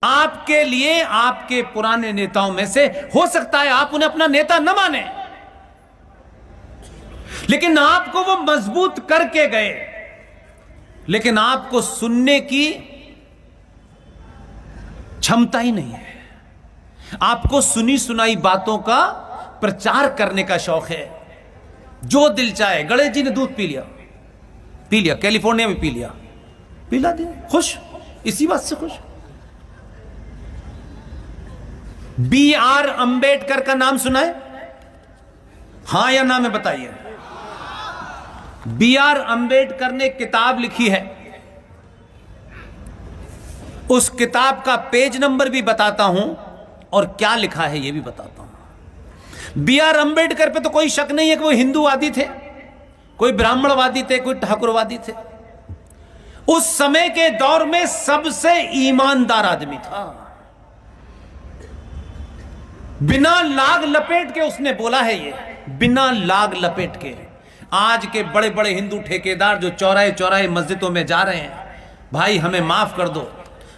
आपके लिए आपके पुराने नेताओं में से हो सकता है आप उन्हें अपना नेता न माने, लेकिन आपको वो मजबूत करके गए, लेकिन आपको सुनने की क्षमता ही नहीं है। आपको सुनी सुनाई बातों का प्रचार करने का शौक है। जो दिल चाहे, गणेश जी ने दूध पी लिया, कैलिफोर्निया में पिला दिया, खुश, इसी बात से खुश। B.R. अंबेडकर का नाम सुना है? हां या ना में बताइए। B.R. अंबेडकर ने किताब लिखी है, उस किताब का पेज नंबर भी बताता हूं और क्या लिखा है यह भी बताता हूं। B.R. अंबेडकर पे तो कोई शक नहीं है कि वो हिंदूवादी थे, कोई ब्राह्मणवादी थे, कोई ठाकुरवादी थे। उस समय के दौर में सबसे ईमानदार आदमी था। बिना लाग लपेट के उसने बोला है, ये बिना लाग लपेट के। आज के बड़े बड़े हिंदू ठेकेदार जो चौराहे चौराहे मस्जिदों में जा रहे हैं, भाई हमें माफ कर दो,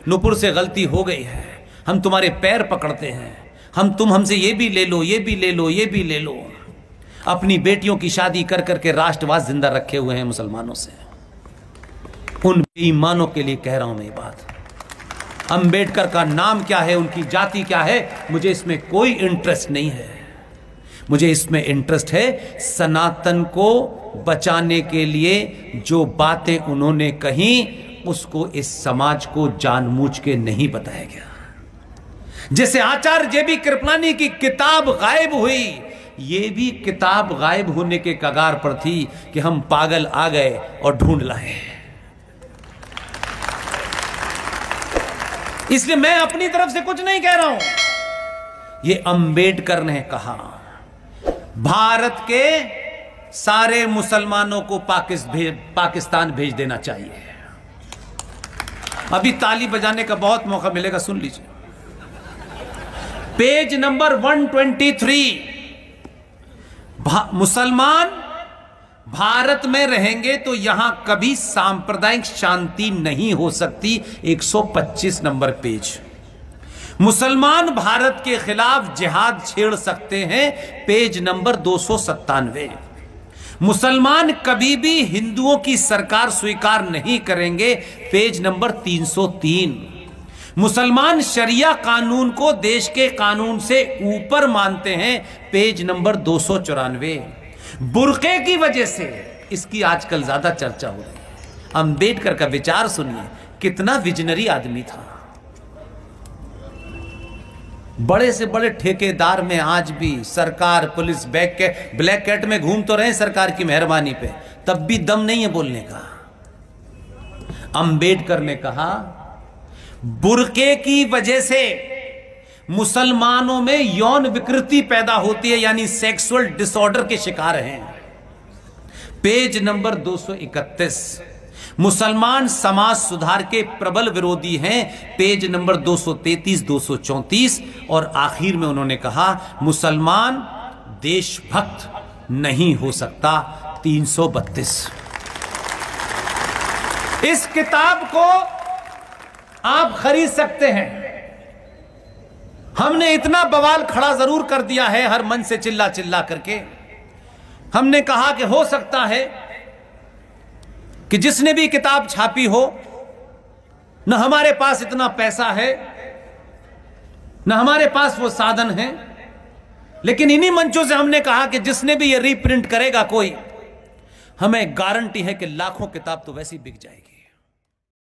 नुपुर से गलती हो गई है, हम तुम्हारे पैर पकड़ते हैं, तुम हमसे ये भी ले लो, ये भी ले लो, ये भी ले लो। अपनी बेटियों की शादी कर करके राष्ट्रवाद जिंदा रखे हुए हैं मुसलमानों से। उन बेईमानों के लिए कह रहा हूं मैं ये बात। अंबेडकर का नाम क्या है, उनकी जाति क्या है, मुझे इसमें कोई इंटरेस्ट नहीं है। मुझे इसमें इंटरेस्ट है सनातन को बचाने के लिए जो बातें उन्होंने कही, उसको इस समाज को जानबूझ के नहीं बताया गया। जैसे आचार्य जे.बी. कृपलानी की किताब गायब हुई, ये भी किताब गायब होने के कगार पर थी कि हम पागल आ गए और ढूंढ लाए। इसलिए मैं अपनी तरफ से कुछ नहीं कह रहा हूं, ये अंबेडकर ने कहा। भारत के सारे मुसलमानों को पाकिस्तान भेज देना चाहिए। अभी ताली बजाने का बहुत मौका मिलेगा, सुन लीजिए। पेज नंबर 123, मुसलमान भारत में रहेंगे तो यहां कभी सांप्रदायिक शांति नहीं हो सकती। 125 नंबर पेज। मुसलमान भारत के खिलाफ जिहाद छेड़ सकते हैं, पेज नंबर 297। मुसलमान कभी भी हिंदुओं की सरकार स्वीकार नहीं करेंगे, पेज नंबर 303। मुसलमान शरिया कानून को देश के कानून से ऊपर मानते हैं, पेज नंबर 294। बुर्के की वजह से इसकी आजकल ज्यादा चर्चा हो रही है। अंबेडकर का विचार सुनिए, कितना विजनरी आदमी था। बड़े से बड़े ठेकेदार में आज भी सरकार, पुलिस ब्लैक कैट में घूम तो रहे सरकार की मेहरबानी पे, तब भी दम नहीं है बोलने का। अंबेडकर ने कहा बुर्के की वजह से मुसलमानों में यौन विकृति पैदा होती है, यानी सेक्सुअल डिसऑर्डर के शिकार हैं, पेज नंबर 231। मुसलमान समाज सुधार के प्रबल विरोधी हैं, पेज नंबर 233, 234। और आखिर में उन्होंने कहा मुसलमान देशभक्त नहीं हो सकता, 332। इस किताब को आप खरीद सकते हैं। हमने इतना बवाल खड़ा जरूर कर दिया है हर मन से चिल्ला चिल्ला करके। हमने कहा कि हो सकता है कि जिसने भी किताब छापी हो, न हमारे पास इतना पैसा है, न हमारे पास वो साधन है, लेकिन इन्हीं मंचों से हमने कहा कि जिसने भी ये रीप्रिंट करेगा कोई, हमें गारंटी है कि लाखों किताब तो वैसे ही बिक जाएगी।